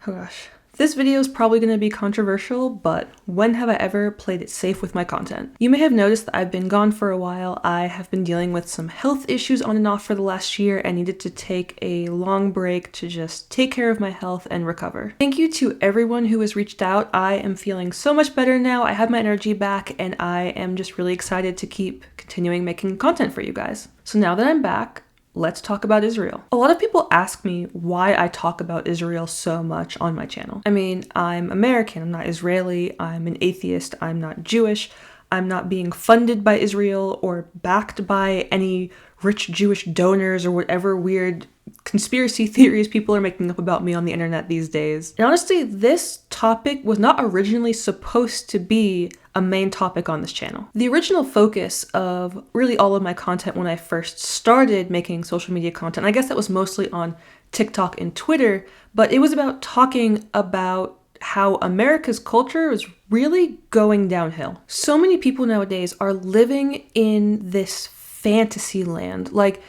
Oh gosh. This video is probably going to be controversial, but when have I ever played it safe with my content? You may have noticed that I've been gone for a while. I have been dealing with some health issues on and off for the last year and needed to take a long break to just take care of my health and recover. Thank you to everyone who has reached out. I am feeling so much better now. I have my energy back and I am just really excited to keep continuing making content for you guys. So now that I'm back, let's talk about Israel. A lot of people ask me why I talk about Israel so much on my channel. I mean, I'm American, I'm not Israeli, I'm an atheist, I'm not Jewish, I'm not being funded by Israel or backed by any rich Jewish donors or whatever weird conspiracy theories people are making up about me on the internet these days. And honestly, this topic was not originally supposed to be a main topic on this channel. The original focus of really all of my content when I first started making social media content, I guess that was mostly on TikTok and Twitter, but it was about talking about how America's culture is really going downhill. So many people nowadays are living in this fantasy land. Like,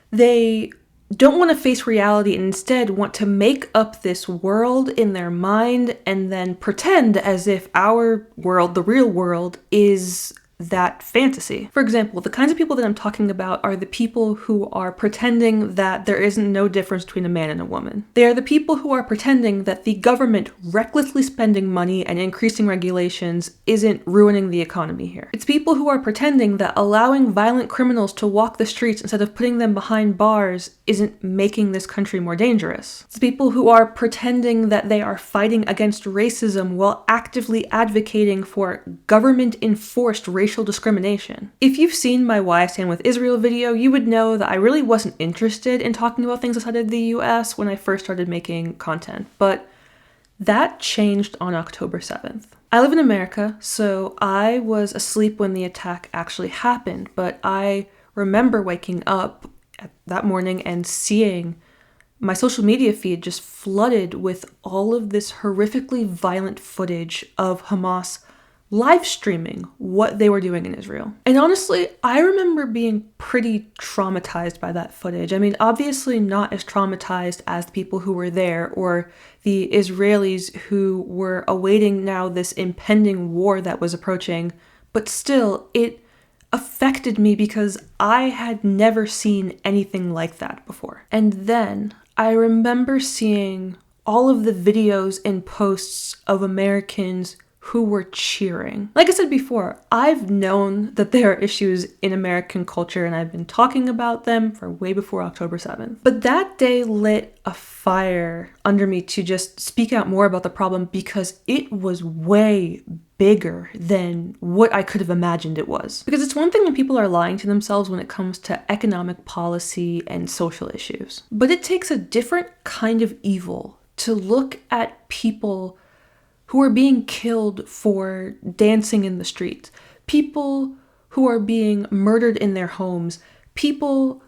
they don't want to face reality and instead want to make up this world in their mind and then pretend as if our world, the real world, is that fantasy. For example, the kinds of people that I'm talking about are the people who are pretending that there isn't no difference between a man and a woman. They are the people who are pretending that the government recklessly spending money and increasing regulations isn't ruining the economy here. It's people who are pretending that allowing violent criminals to walk the streets instead of putting them behind bars isn't making this country more dangerous. It's people who are pretending that they are fighting against racism while actively advocating for government-enforced racial discrimination. If you've seen my Why I Stand With Israel video, you would know that I really wasn't interested in talking about things outside of the US when I first started making content, but that changed on October 7th. I live in America, so I was asleep when the attack actually happened, but I remember waking up that morning and seeing my social media feed just flooded with all of this horrifically violent footage of Hamas live streaming what they were doing in Israel. And honestly, I remember being pretty traumatized by that footage. I mean, obviously not as traumatized as the people who were there or the Israelis who were awaiting now this impending war that was approaching, but still, it affected me because I had never seen anything like that before. And then I remember seeing all of the videos and posts of Americans who were cheering. Like I said before, I've known that there are issues in American culture and I've been talking about them for way before October 7th. But that day lit a fire under me to just speak out more about the problem because it was way bigger than what I could have imagined it was. Because it's one thing when people are lying to themselves when it comes to economic policy and social issues. But it takes a different kind of evil to look at people who are being killed for dancing in the streets, people who are being murdered in their homes, people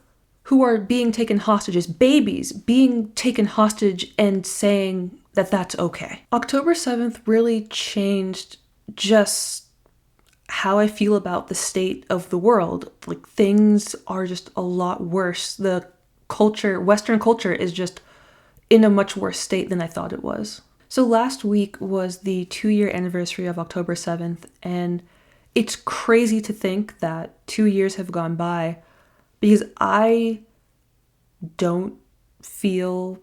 who are being taken hostages, babies being taken hostage and saying that that's okay. October 7th really changed just how I feel about the state of the world. Like, things are just a lot worse. The culture, Western culture, is just in a much worse state than I thought it was. So last week was the 2-year anniversary of October 7th, and it's crazy to think that 2 years have gone by because I don't feel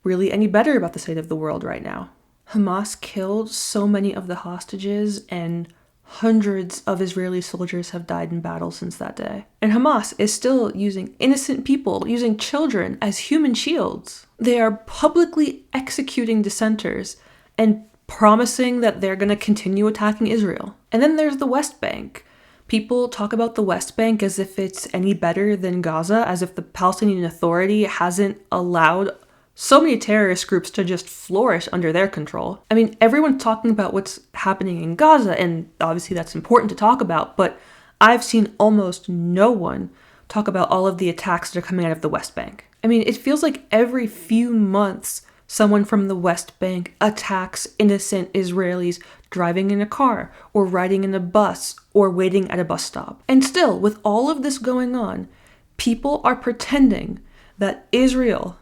really any better about the state of the world right now. Hamas killed so many of the hostages, and hundreds of Israeli soldiers have died in battle since that day. And Hamas is still using innocent people, using children as human shields. They are publicly executing dissenters and promising that they're going to continue attacking Israel. And then there's the West Bank. People talk about the West Bank as if it's any better than Gaza, as if the Palestinian Authority hasn't allowed so many terrorist groups to just flourish under their control. I mean, everyone's talking about what's happening in Gaza, and obviously that's important to talk about, but I've seen almost no one talk about all of the attacks that are coming out of the West Bank. I mean, it feels like every few months, someone from the West Bank attacks innocent Israelis driving in a car, or riding in a bus, or waiting at a bus stop. And still, with all of this going on, people are pretending that Israel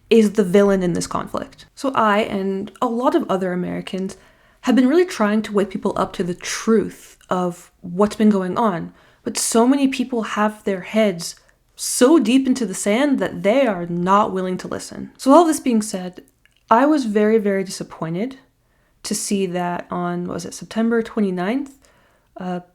is the villain in this conflict. So I, and a lot of other Americans, have been really trying to wake people up to the truth of what's been going on. But so many people have their heads so deep into the sand that they are not willing to listen. So all this being said, I was very, very disappointed to see that on, September 29th,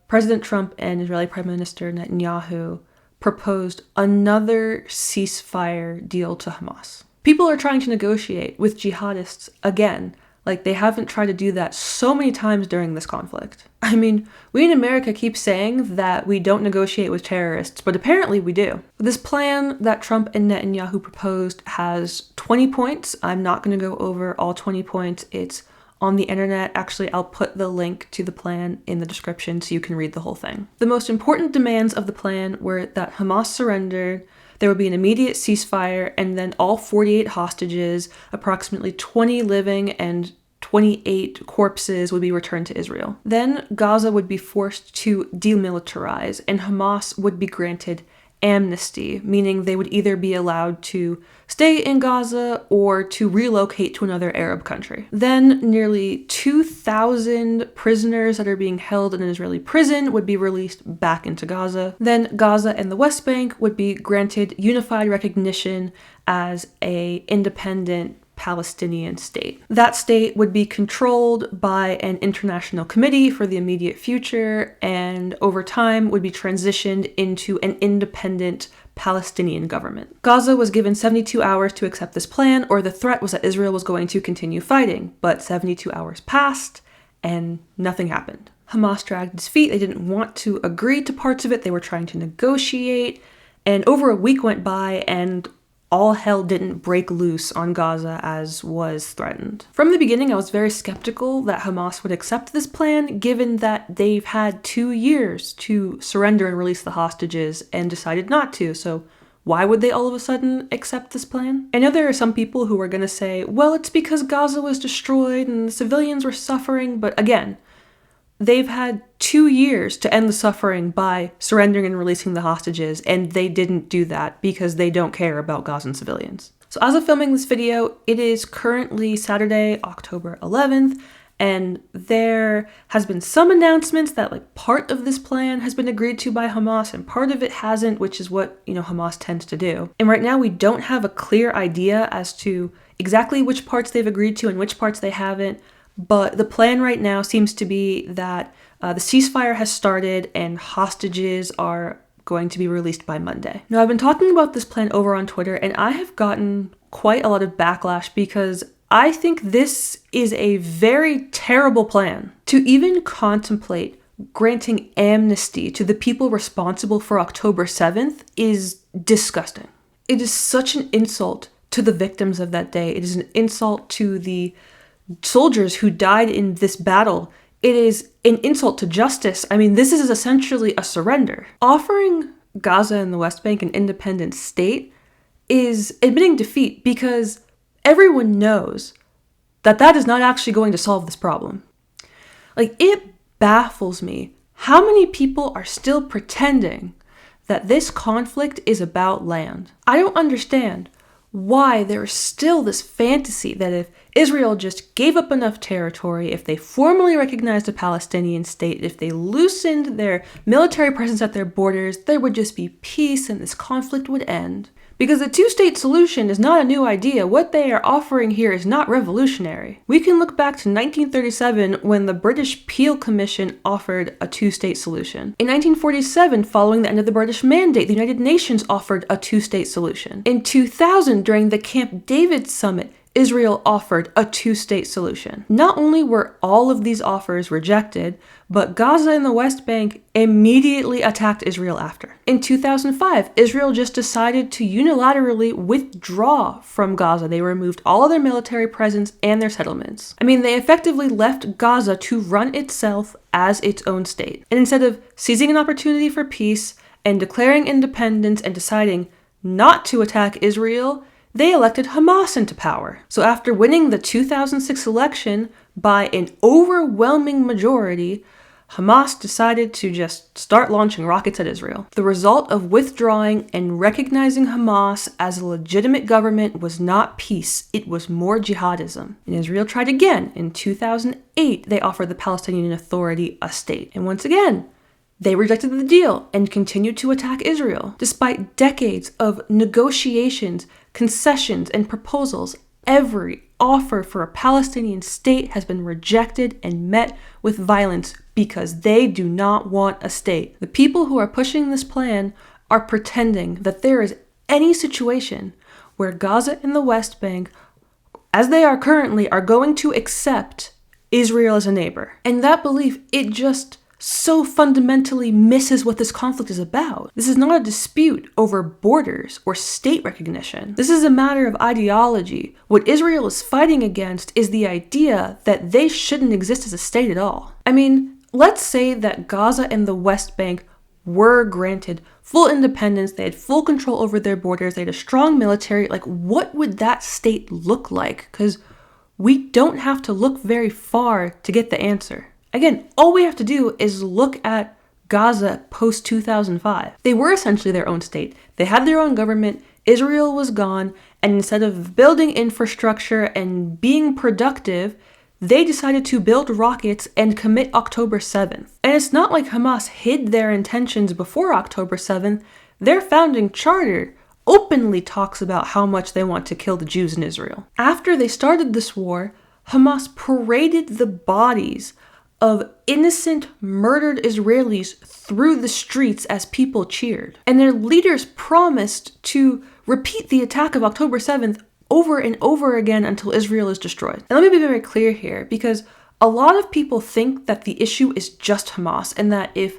President Trump and Israeli Prime Minister Netanyahu proposed another ceasefire deal to Hamas. People are trying to negotiate with jihadists again, like they haven't tried to do that so many times during this conflict. I mean, we in America keep saying that we don't negotiate with terrorists, but apparently we do. This plan that Trump and Netanyahu proposed has 20 points. I'm not going to go over all 20 points. It's on the internet. Actually, I'll put the link to the plan in the description so you can read the whole thing. The most important demands of the plan were that Hamas surrendered, there would be an immediate ceasefire, and then all 48 hostages, approximately 20 living and 28 corpses, would be returned to Israel. Then Gaza would be forced to demilitarize, and Hamas would be granted amnesty, meaning they would either be allowed to stay in Gaza or to relocate to another Arab country. Then nearly 2,000 prisoners that are being held in an Israeli prison would be released back into Gaza. Then Gaza and the West Bank would be granted unified recognition as an independent Palestinian state. That state would be controlled by an international committee for the immediate future, and over time would be transitioned into an independent Palestinian government. Gaza was given 72 hours to accept this plan, or the threat was that Israel was going to continue fighting, but 72 hours passed and nothing happened. Hamas dragged its feet. They didn't want to agree to parts of it. They were trying to negotiate, and over a week went by and all hell didn't break loose on Gaza as was threatened. From the beginning, I was very skeptical that Hamas would accept this plan, given that they've had 2 years to surrender and release the hostages and decided not to. So why would they all of a sudden accept this plan? I know there are some people who are going to say, well, it's because Gaza was destroyed and the civilians were suffering. But again, they've had 2 years to end the suffering by surrendering and releasing the hostages, and they didn't do that because they don't care about Gazan civilians. So as of filming this video, it is currently Saturday, October 11th, and there has been some announcements that part of this plan has been agreed to by Hamas and part of it hasn't, which is what, Hamas tends to do. And right now we don't have a clear idea as to exactly which parts they've agreed to and which parts they haven't. But the plan right now seems to be that the ceasefire has started and hostages are going to be released by Monday. Now, I've been talking about this plan over on Twitter, and I have gotten quite a lot of backlash because I think this is a very terrible plan. To even contemplate granting amnesty to the people responsible for October 7th is disgusting. It is such an insult to the victims of that day. It is an insult to the soldiers who died in this battle. It is an insult to justice. I mean, this is essentially a surrender. Offering Gaza and the West Bank an independent state is admitting defeat because everyone knows that that is not actually going to solve this problem. It baffles me how many people are still pretending that this conflict is about land. I don't understand why there is still this fantasy that if Israel just gave up enough territory, if they formally recognized a Palestinian state, if they loosened their military presence at their borders, there would just be peace and this conflict would end. Because the two-state solution is not a new idea. What they are offering here is not revolutionary. We can look back to 1937 when the British Peel Commission offered a two-state solution. In 1947, following the end of the British Mandate, the United Nations offered a two-state solution. In 2000, during the Camp David Summit, Israel offered a two-state solution. Not only were all of these offers rejected, but Gaza and the West Bank immediately attacked Israel after. In 2005, Israel just decided to unilaterally withdraw from Gaza. They removed all of their military presence and their settlements. I mean, they effectively left Gaza to run itself as its own state. And instead of seizing an opportunity for peace and declaring independence and deciding not to attack Israel, they elected Hamas into power. So after winning the 2006 election by an overwhelming majority, Hamas decided to just start launching rockets at Israel. The result of withdrawing and recognizing Hamas as a legitimate government was not peace, it was more jihadism. And Israel tried again. In 2008, they offered the Palestinian Authority a state. And once again, they rejected the deal and continued to attack Israel. Despite decades of negotiations, concessions, and proposals, every offer for a Palestinian state has been rejected and met with violence because they do not want a state. The people who are pushing this plan are pretending that there is any situation where Gaza and the West Bank, as they are currently, are going to accept Israel as a neighbor. And that belief, it just so fundamentally misses what this conflict is about. This is not a dispute over borders or state recognition. This is a matter of ideology. What Israel is fighting against is the idea that they shouldn't exist as a state at all. I mean, let's say that Gaza and the West Bank were granted full independence, they had full control over their borders, they had a strong military. Like, what would that state look like? Because we don't have to look very far to get the answer. Again, all we have to do is look at Gaza post-2005. They were essentially their own state. They had their own government, Israel was gone, and instead of building infrastructure and being productive, they decided to build rockets and commit October 7th. And it's not like Hamas hid their intentions before October 7th. Their founding charter openly talks about how much they want to kill the Jews in Israel. After they started this war, Hamas paraded the bodies of innocent, murdered Israelis through the streets as people cheered. And their leaders promised to repeat the attack of October 7th over and over again until Israel is destroyed. And let me be very clear here, because a lot of people think that the issue is just Hamas, and that if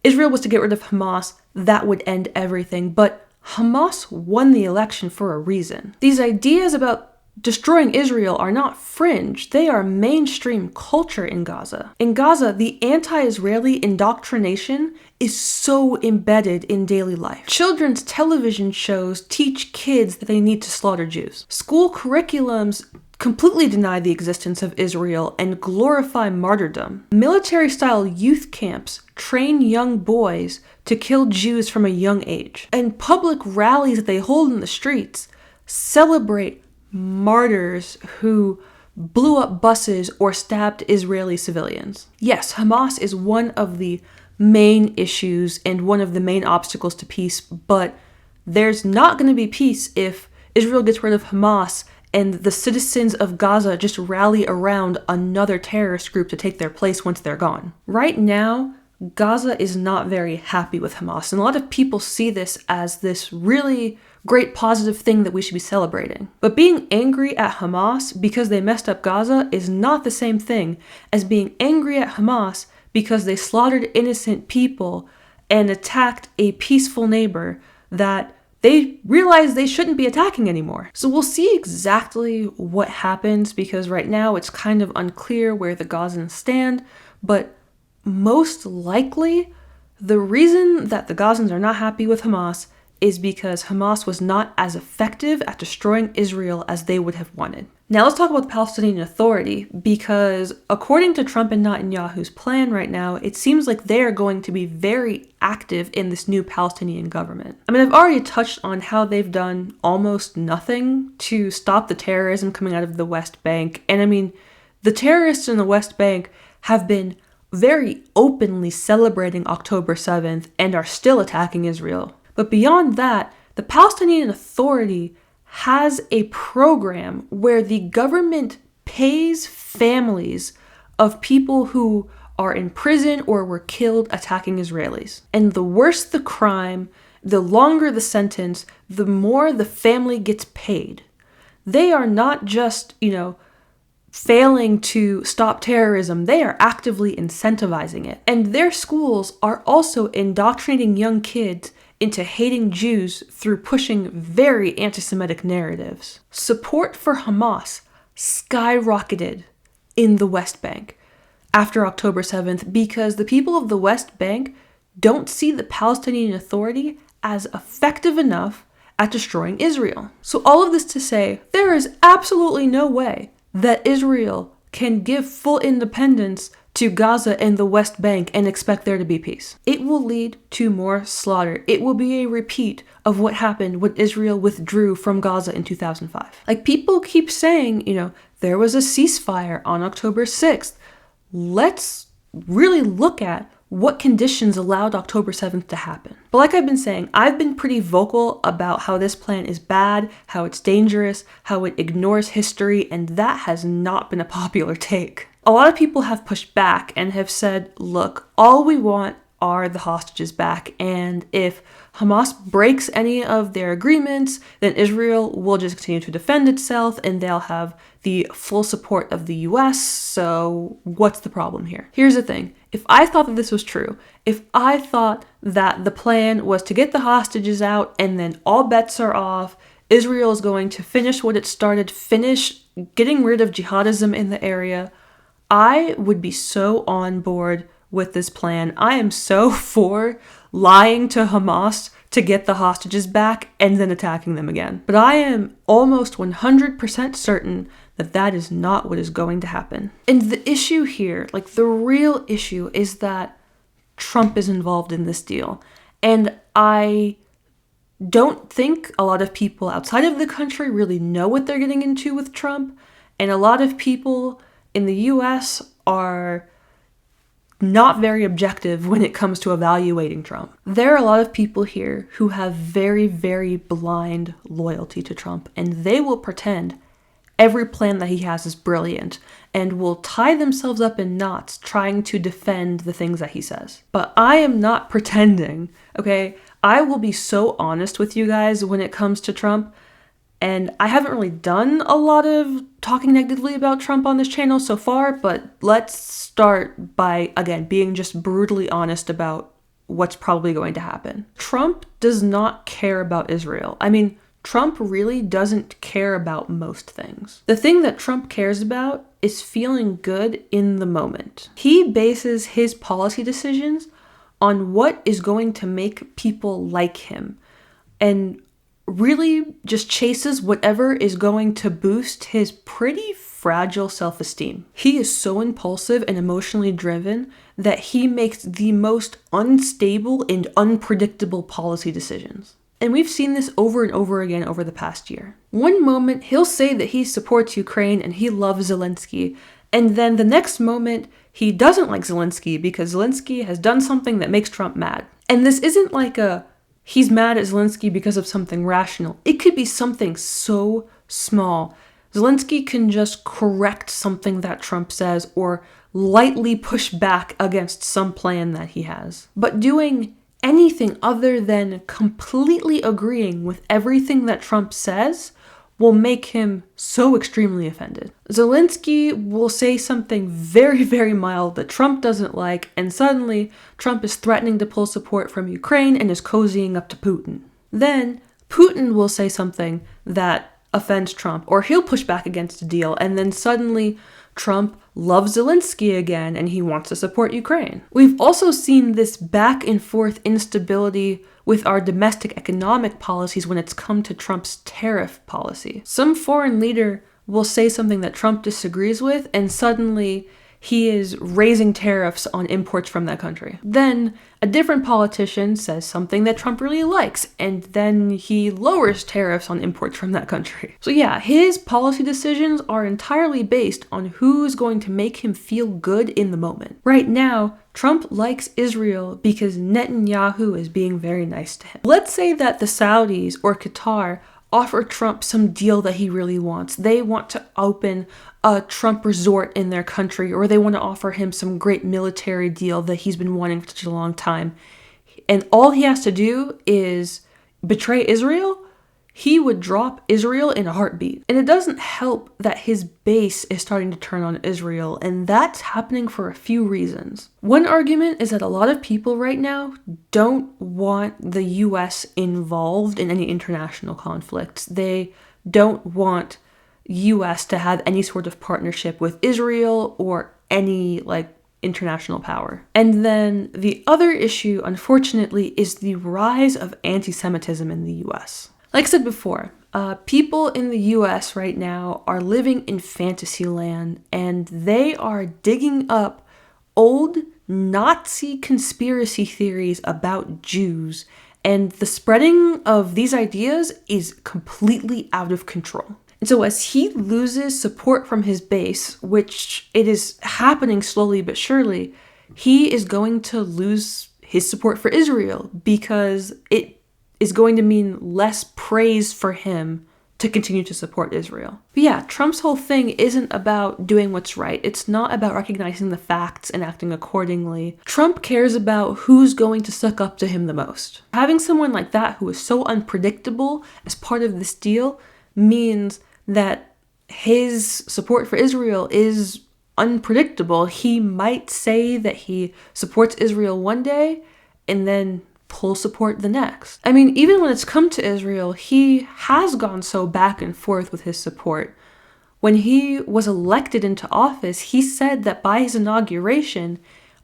Israel was to get rid of Hamas, that would end everything. But Hamas won the election for a reason. These ideas about destroying Israel are not fringe, they are mainstream culture in Gaza. In Gaza, the anti-Israeli indoctrination is so embedded in daily life. Children's television shows teach kids that they need to slaughter Jews. School curriculums completely deny the existence of Israel and glorify martyrdom. Military-style youth camps train young boys to kill Jews from a young age. And public rallies that they hold in the streets celebrate martyrs who blew up buses or stabbed Israeli civilians. Yes, Hamas is one of the main issues and one of the main obstacles to peace, but there's not going to be peace if Israel gets rid of Hamas and the citizens of Gaza just rally around another terrorist group to take their place once they're gone. Right now, Gaza is not very happy with Hamas, and a lot of people see this as this really great positive thing that we should be celebrating. But being angry at Hamas because they messed up Gaza is not the same thing as being angry at Hamas because they slaughtered innocent people and attacked a peaceful neighbor that they realize they shouldn't be attacking anymore. So we'll see exactly what happens, because right now it's kind of unclear where the Gazans stand, but most likely the reason that the Gazans are not happy with Hamas is because Hamas was not as effective at destroying Israel as they would have wanted. Now let's talk about the Palestinian Authority, because according to Trump and Netanyahu's plan right now, it seems like they are going to be very active in this new Palestinian government. I mean, I've already touched on how they've done almost nothing to stop the terrorism coming out of the West Bank. And I mean, the terrorists in the West Bank have been very openly celebrating October 7th and are still attacking Israel. But beyond that, the Palestinian Authority has a program where the government pays families of people who are in prison or were killed attacking Israelis. And the worse the crime, the longer the sentence, the more the family gets paid. They are not just, failing to stop terrorism, they are actively incentivizing it. And their schools are also indoctrinating young kids into hating Jews through pushing very anti-Semitic narratives. Support for Hamas skyrocketed in the West Bank after October 7th because the people of the West Bank don't see the Palestinian Authority as effective enough at destroying Israel. So all of this to say, there is absolutely no way that Israel can give full independence to Gaza and the West Bank and expect there to be peace. It will lead to more slaughter. It will be a repeat of what happened when Israel withdrew from Gaza in 2005. Like, people keep saying, there was a ceasefire on October 6th. Let's really look at what conditions allowed October 7th to happen. But like I've been saying, I've been pretty vocal about how this plan is bad, how it's dangerous, how it ignores history, and that has not been a popular take. A lot of people have pushed back and have said, look, all we want are the hostages back, and if Hamas breaks any of their agreements, then Israel will just continue to defend itself and they'll have the full support of the US, so what's the problem here? Here's the thing. If I thought that this was true, if I thought that the plan was to get the hostages out and then all bets are off, Israel is going to finish what it started, finish getting rid of jihadism in the area, I would be so on board with this plan. I am so for lying to Hamas to get the hostages back and then attacking them again. But I am almost 100% certain that that is not what is going to happen. And the issue here, like the real issue, is that Trump is involved in this deal. And I don't think a lot of people outside of the country really know what they're getting into with Trump. And a lot of people in the US are not very objective when it comes to evaluating Trump. There are a lot of people here who have very, very blind loyalty to Trump, and they will pretend every plan that he has is brilliant and will tie themselves up in knots trying to defend the things that he says. But I am not pretending, okay? I will be so honest with you guys when it comes to Trump. And I haven't really done a lot of talking negatively about Trump on this channel so far, but let's start by, again, being just brutally honest about what's probably going to happen. Trump does not care about Israel. I mean, Trump really doesn't care about most things. The thing that Trump cares about is feeling good in the moment. He bases his policy decisions on what is going to make people like him, and really just chases whatever is going to boost his pretty fragile self-esteem. He is so impulsive and emotionally driven that he makes the most unstable and unpredictable policy decisions. And we've seen this over and over again over the past year. One moment, he'll say that he supports Ukraine and he loves Zelensky, and then the next moment, he doesn't like Zelensky because Zelensky has done something that makes Trump mad. And this isn't like he's mad at Zelensky because of something rational. It could be something so small. Zelensky can just correct something that Trump says or lightly push back against some plan that he has. But doing anything other than completely agreeing with everything that Trump says will make him so extremely offended. Zelensky will say something very, very mild that Trump doesn't like, and suddenly Trump is threatening to pull support from Ukraine and is cozying up to Putin. Then Putin will say something that offends Trump, or he'll push back against a deal, and then suddenly Trump loves Zelensky again and he wants to support Ukraine. We've also seen this back and forth instability with our domestic economic policies when it's come to Trump's tariff policy. Some foreign leader will say something that Trump disagrees with, and suddenly he is raising tariffs on imports from that country. Then a different politician says something that Trump really likes, and then he lowers tariffs on imports from that country. So yeah, his policy decisions are entirely based on who's going to make him feel good in the moment. Right now, Trump likes Israel because Netanyahu is being very nice to him. Let's say that the Saudis or Qatar offer Trump some deal that he really wants. They want to open a Trump resort in their country, or they want to offer him some great military deal that he's been wanting for such a long time. And all he has to do is betray Israel. He would drop Israel in a heartbeat. And it doesn't help that his base is starting to turn on Israel, and that's happening for a few reasons. One argument is that a lot of people right now don't want the US involved in any international conflicts. They don't want US to have any sort of partnership with Israel or any international power. And then the other issue, unfortunately, is the rise of anti-Semitism in the US. Like I said before, people in the US right now are living in fantasy land, and they are digging up old Nazi conspiracy theories about Jews, and the spreading of these ideas is completely out of control. And so as he loses support from his base, which it is happening slowly but surely, he is going to lose his support for Israel because it is going to mean less praise for him to continue to support Israel. But yeah, Trump's whole thing isn't about doing what's right. It's not about recognizing the facts and acting accordingly. Trump cares about who's going to suck up to him the most. Having someone like that who is so unpredictable as part of this deal means that his support for Israel is unpredictable. He might say that he supports Israel one day and then pull support the next. I mean, even when it's come to Israel, he has gone so back and forth with his support. When he was elected into office, he said that by his inauguration,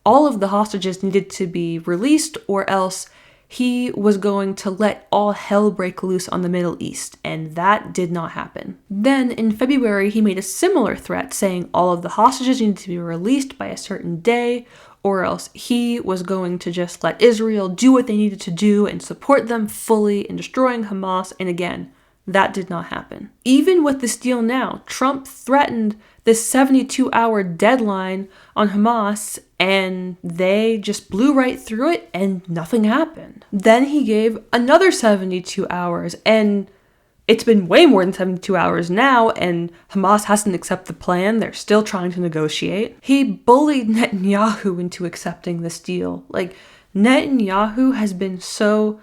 all of the hostages needed to be released, or else he was going to let all hell break loose on the Middle East, and that did not happen. Then in February, he made a similar threat saying all of the hostages needed to be released by a certain day, or else he was going to just let Israel do what they needed to do and support them fully in destroying Hamas, and again, that did not happen. Even with this deal now, Trump threatened this 72-hour deadline on Hamas, and they just blew right through it and nothing happened. Then he gave another 72 hours, and it's been way more than 72 hours now, and Hamas hasn't accepted the plan. They're still trying to negotiate. He bullied Netanyahu into accepting this deal. Like, Netanyahu has been so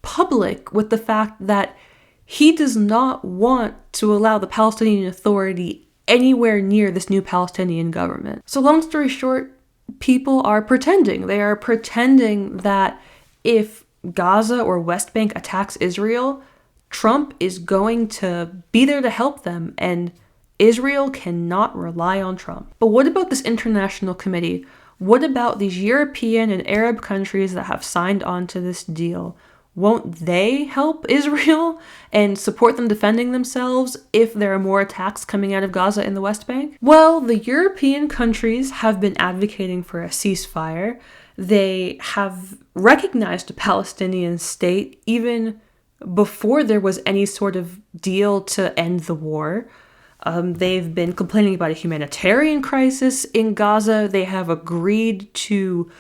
public with the fact that he does not want to allow the Palestinian Authority anywhere near this new Palestinian government. So long story short, people are pretending. They are pretending that if Gaza or West Bank attacks Israel, Trump is going to be there to help them, and Israel cannot rely on Trump. But what about this international committee? What about these European and Arab countries that have signed on to this deal? Won't they help Israel and support them defending themselves if there are more attacks coming out of Gaza and the West Bank? Well, the European countries have been advocating for a ceasefire. They have recognized a Palestinian state even before there was any sort of deal to end the war. They've been complaining about a humanitarian crisis in Gaza. They have agreed to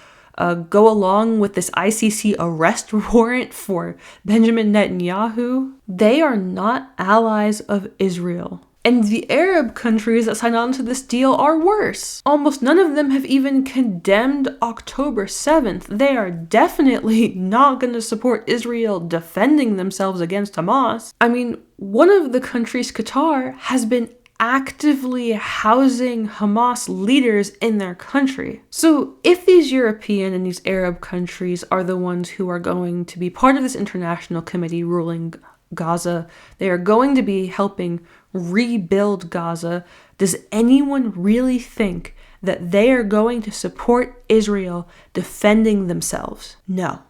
go along with this ICC arrest warrant for Benjamin Netanyahu. They are not allies of Israel. And the Arab countries that signed on to this deal are worse. Almost none of them have even condemned October 7th. They are definitely not going to support Israel defending themselves against Hamas. I mean, one of the countries, Qatar, has been actively housing Hamas leaders in their country. So if these European and these Arab countries are the ones who are going to be part of this international committee ruling Gaza, they are going to be helping rebuild Gaza, does anyone really think that they are going to support Israel defending themselves? No,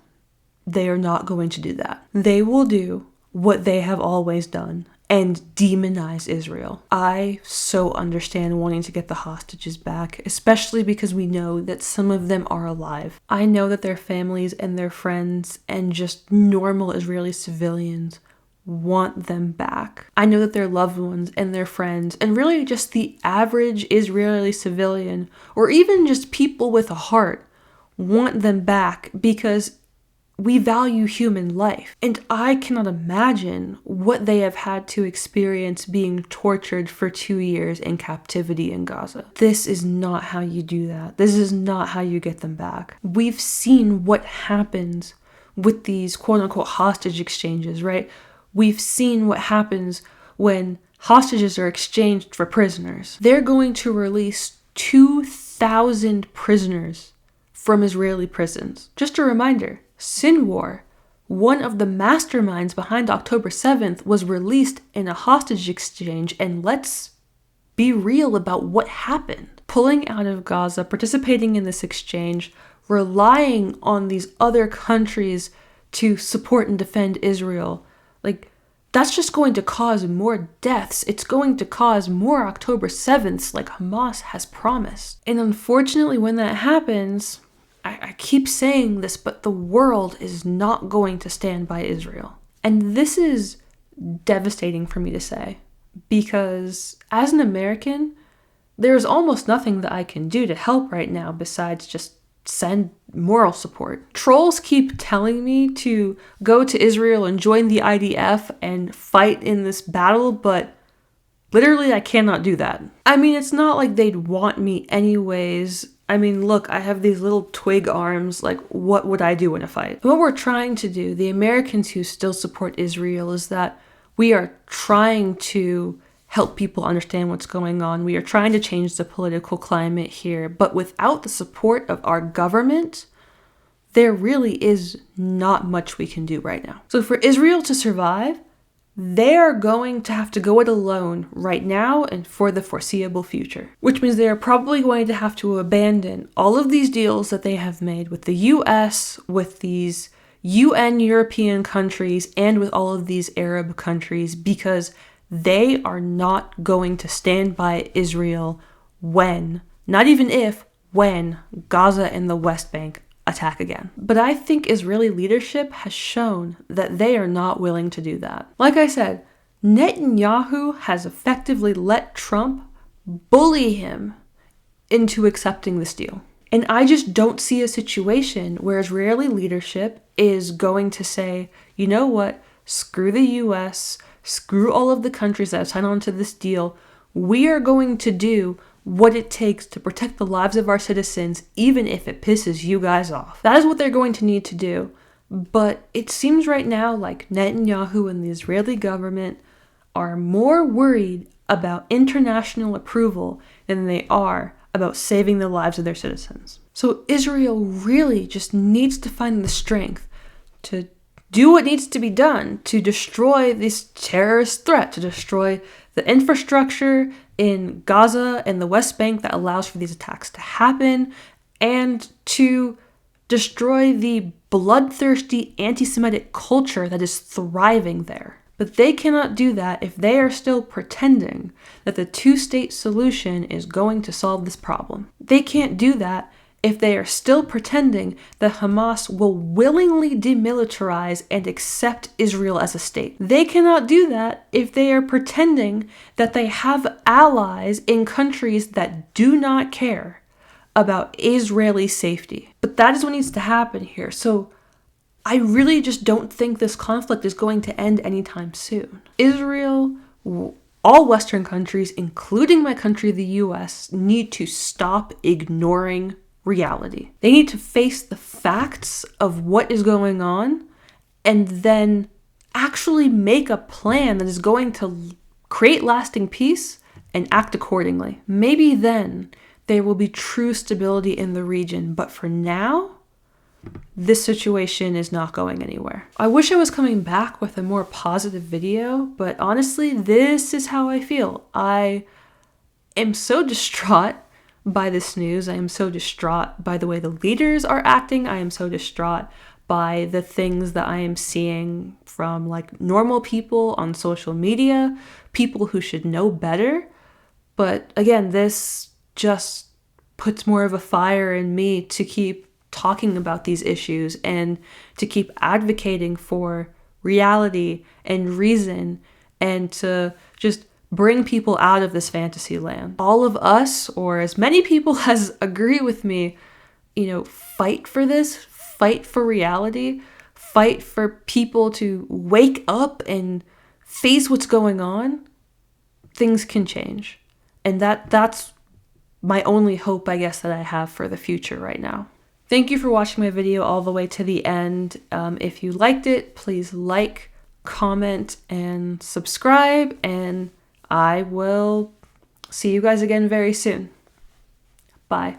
they are not going to do that. They will do what they have always done and demonize Israel. I so understand wanting to get the hostages back, especially because we know that some of them are alive. I know that their families and their friends and just normal Israeli civilians want them back. I know that their loved ones and their friends, and really just the average Israeli civilian, or even just people with a heart, want them back because we value human life. And I cannot imagine what they have had to experience being tortured for 2 years in captivity in Gaza. This is not how you do that. This is not how you get them back. We've seen what happens with these quote-unquote hostage exchanges, right? We've seen what happens when hostages are exchanged for prisoners. They're going to release 2,000 prisoners from Israeli prisons. Just a reminder, Sinwar, one of the masterminds behind October 7th, was released in a hostage exchange, and let's be real about what happened. Pulling out of Gaza, participating in this exchange, relying on these other countries to support and defend Israel. Like, that's just going to cause more deaths. It's going to cause more October 7ths like Hamas has promised. And unfortunately, when that happens, I keep saying this, but the world is not going to stand by Israel. And this is devastating for me to say, because as an American, there's almost nothing that I can do to help right now besides just send moral support. Trolls keep telling me to go to Israel and join the IDF and fight in this battle, but literally I cannot do that. I mean, it's not like they'd want me anyways. I mean, look, I have these little twig arms, like what would I do in a fight? What we're trying to do, the Americans who still support Israel, is that we are trying to help people understand what's going on. We are trying to change the political climate here, but without the support of our government, there really is not much we can do right now. So for Israel to survive, they are going to have to go it alone right now and for the foreseeable future, which means they are probably going to have to abandon all of these deals that they have made with the US, with these UN European countries, and with all of these Arab countries, because they are not going to stand by Israel when, not even if, when Gaza and the West Bank attack again. But I think Israeli leadership has shown that they are not willing to do that. Like I said, Netanyahu has effectively let Trump bully him into accepting this deal. And I just don't see a situation where Israeli leadership is going to say, you know what, screw the US, screw all of the countries that have signed on to this deal. We are going to do what it takes to protect the lives of our citizens, even if it pisses you guys off. That is what they're going to need to do. But it seems right now like Netanyahu and the Israeli government are more worried about international approval than they are about saving the lives of their citizens. So Israel really just needs to find the strength to do what needs to be done to destroy this terrorist threat, to destroy the infrastructure in Gaza and the West Bank that allows for these attacks to happen, and to destroy the bloodthirsty anti-Semitic culture that is thriving there. But they cannot do that if they are still pretending that the two-state solution is going to solve this problem. They can't do that if they are still pretending that Hamas will willingly demilitarize and accept Israel as a state. They cannot do that if they are pretending that they have allies in countries that do not care about Israeli safety. But that is what needs to happen here. So I really just don't think this conflict is going to end anytime soon. Israel, all Western countries, including my country, the US, need to stop ignoring reality. They need to face the facts of what is going on and then actually make a plan that is going to create lasting peace and act accordingly. Maybe then there will be true stability in the region, but for now, this situation is not going anywhere. I wish I was coming back with a more positive video, but honestly, this is how I feel. I am so distraught by this news. I am so distraught by the way the leaders are acting. I am so distraught by the things that I am seeing from like normal people on social media, people who should know better. But again, this just puts more of a fire in me to keep talking about these issues and to keep advocating for reality and reason and to just bring people out of this fantasy land. All of us, or as many people as agree with me, fight for this, fight for reality, fight for people to wake up and face what's going on. Things can change. And that's my only hope, I guess, that I have for the future right now. Thank you for watching my video all the way to the end. If you liked it, please like, comment, and subscribe, and I will see you guys again very soon. Bye.